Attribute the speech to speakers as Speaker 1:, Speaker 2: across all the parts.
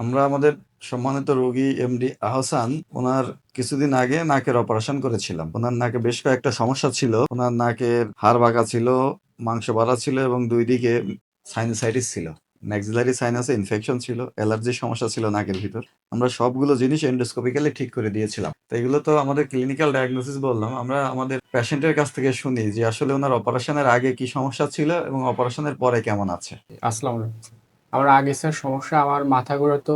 Speaker 1: আমরা আমাদের সম্মানিত রোগী এমডি আহসান, ওনার কিছুদিন আগে নাকের অপারেশন করেছিলাম। ওনার নাকে বেশ কয়েকটা সমস্যা ছিল। ওনার নাকের হাড় বাঁকা ছিল, মাংস বাড়া ছিল এবং ২ দিকে সাইনাসাইটিস ছিল। ম্যাক্সিলারি সাইনাসে ইনফেকশন ছিল, অ্যালার্জির সমস্যা ছিল নাকের ভিতর। আমরা সবগুলো জিনিস এন্ডোস্কোপিক্যালি ঠিক করে দিয়েছিলাম। তো এগুলো তো আমাদের ক্লিনিক্যাল ডায়াগনোসিস বললাম। আমরা আমাদের পেশেন্টের কাছ থেকে শুনি যে আসলে ওনার অপারেশনের আগে কি সমস্যা ছিল এবং অপারেশনের পরে কেমন আছে।
Speaker 2: আসসালামু আলাইকুম। আমার আগে স্যার সমস্যা আমার মাথা ঘোরাতো,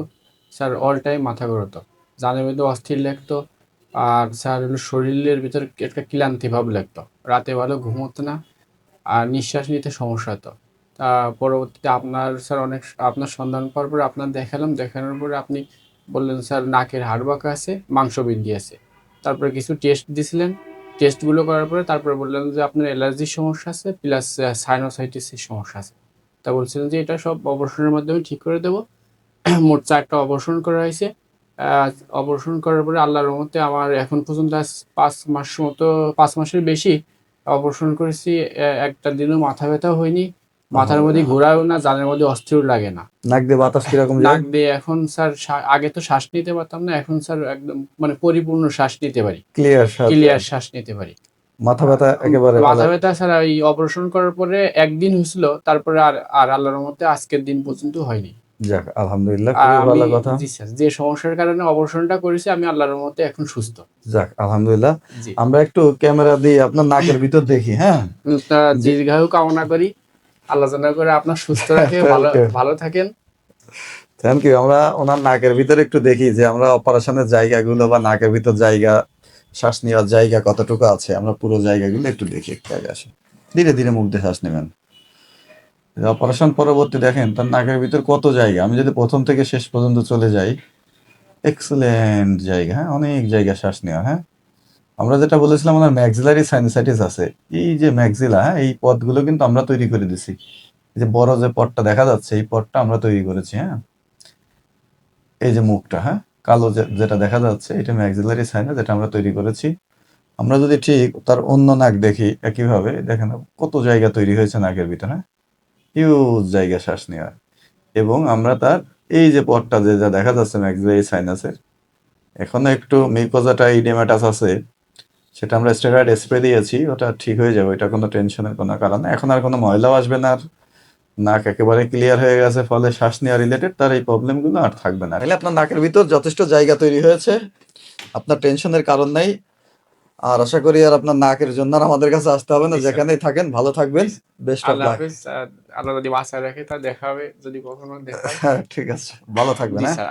Speaker 2: স্যার অল টাইম মাথা ঘোরাতো, জানের মধ্যে অস্থির লাগতো, আর স্যার হলো শরীরের ভিতর একটা ক্লান্তি ভাব লাগতো, রাতে ভালো ঘুম হতো না, আর নিঃশ্বাস নিতে সমস্যা হতো। তা পরবর্তীতে আপনার স্যার অনেক আপনার সন্ধান পাওয়ার পরে আপনার দেখালাম, দেখানোর পরে আপনি বললেন স্যার নাকের হাড় বাঁকা আছে, মাংস বৃদ্ধি আছে। তারপরে কিছু টেস্ট দিছিলেন, টেস্টগুলো করার পরে তারপরে বললেন যে আপনার অ্যালার্জির সমস্যা আছে প্লাস সাইনোসাইটিসের সমস্যা আছে। তা বলছিলেন যে এটা সব অপারেশনের মাধ্যমে ঠিক করে দেবো। মোট ৪টা অপারেশন করা হয়েছে। আহ, অপারেশন করার পরে আল্লাহর রহমতে আমার এখন পর্যন্ত আজ ৫ মাস মতো, ৫ মাসের বেশি অপারেশন করেছি। একটা দিনও মাথা ব্যথাও হয়নি, মাথার মধ্যে ঘোরাও না, জানের মধ্যে অস্থির লাগে না।
Speaker 1: নাক দিয়ে বাতাস কিরকম যায়?
Speaker 2: নাক দিয়ে এখন স্যার আগে তো শ্বাস নিতে পারতাম না, এখন স্যার একদম মানে পরিপূর্ণ শ্বাস নিতে পারি,
Speaker 1: ক্লিয়ার শ্বাস।
Speaker 2: ক্লিয়ার শ্বাস নিতে পারি।
Speaker 1: মাথা ব্যথা একেবারে
Speaker 2: মাথা ব্যথা স্যার এই অপারেশন করার পরে একদিন হয়েছিল, তারপরে আর আর আল্লাহর মতে আজকের দিন পর্যন্ত হয়নি।
Speaker 1: যাক আলহামদুলিল্লাহ,
Speaker 2: আর
Speaker 1: খুবই
Speaker 2: আমি
Speaker 1: ভালো কথা।
Speaker 2: জি স্যার, যে সমস্যার কারণে অপারেশনটা করেছি আমি আল্লাহর মতে এখন সুস্থ।
Speaker 1: যাক আলহামদুলিল্লাহ।
Speaker 2: জি,
Speaker 1: আমরা একটু ক্যামেরা দিয়ে আপনার নাকের ভিতর দেখি, হ্যাঁ?
Speaker 2: আপনার
Speaker 1: যে
Speaker 2: দীর্ঘায়ু কামনা করি, আল্লাহ যেন করে আপনার সুস্থ রাখে, ভালো
Speaker 1: ওকে,
Speaker 2: ভালো থাকেন।
Speaker 1: Thank you. আমরা ওনার নাকের ভিতরে একটু দেখি যে আমরা অপারেশনের জায়গাগুলো বা নাকের ভিতর জায়গা, শ্বাস নেওয়ার জায়গা কতটুকু আছে। আমরা পুরো জায়গাগুলো একটু দেখি, একটু আগে আসি। ধীরে ধীরে মুখ দিয়ে শ্বাস নেবেন। অপারেশন পরবর্তী দেখেন তার নাকের ভিতর কত জায়গা। আমি যদি প্রথম থেকে শেষ পর্যন্ত চলে যাই, এক্সেলেন্ট জায়গা, হ্যাঁ, অনেক জায়গা শ্বাস নেওয়া, হ্যাঁ। আমরা যেটা বলেছিলাম ওনার ম্যাক্সিলারি সাইনাসাইটিস আছে। এই যে ম্যাক্সিলা, হ্যাঁ, এই পথগুলো কিন্তু আমরা তৈরি করে দিছি। এই যে বড় যে পথটা দেখা যাচ্ছে এই পথটা আমরা তৈরি করেছি, হ্যাঁ। এই যে মুখটা, হ্যাঁ, কালো যেটা দেখা যাচ্ছে এটা ম্যাক্সিলারি সাইনাস, যেটা আমরা তৈরি করেছি। আমরা যদি ঠিক তার অন্য নাক দেখি একইভাবে, দেখেন কত জায়গা তৈরি হয়েছে নাকের ভিতরে, হ্যাঁ, হিউজ জায়গা শ্বাস নেওয়ার। এবং আমরা তার এই যে পথটা যা দেখা যাচ্ছে ম্যাক্সিলারি সাইনাসের, এখনো একটু মিউকোজাটা ইডেমাটাস আছে, সেটা আমরা স্টেরয়েড স্প্রে দিয়েছি, ওটা ঠিক হয়ে যাবে, এটা কোনো টেনশনের কোনো কারণ না। এখন আর কোনো ময়লাও আসবে না, আর নাক একেবারে ক্লিয়ার হয়ে গেছে, ফলে শ্বাস নেওয়া রিলেটেড তার এই প্রবলেমগুলো আর থাকবে না। তাহলে আপনার নাকের ভিতর যথেষ্ট জায়গা তৈরি হয়েছে, আপনার টেনশনের কারণ নাই। আর আশা করি আর আপনার নাকের জন্য আর আমাদের কাছে আসতে হবে না।
Speaker 2: জি স্যার,
Speaker 1: যেখানেই থাকেন ভালো থাকবেন।
Speaker 2: জি স্যার।
Speaker 1: বেস্ট অফ
Speaker 2: আল্লাহ
Speaker 1: লাক।
Speaker 2: হাফেজ। আল্লাহ যদি বাঁচায় রাখে তা দেখা হবে, যদি কখনো দেখা হয়।
Speaker 1: হ্যাঁ, ঠিক আছে, ভালো থাকবেন,
Speaker 2: জি
Speaker 1: হ্যাঁ।
Speaker 2: স্যার।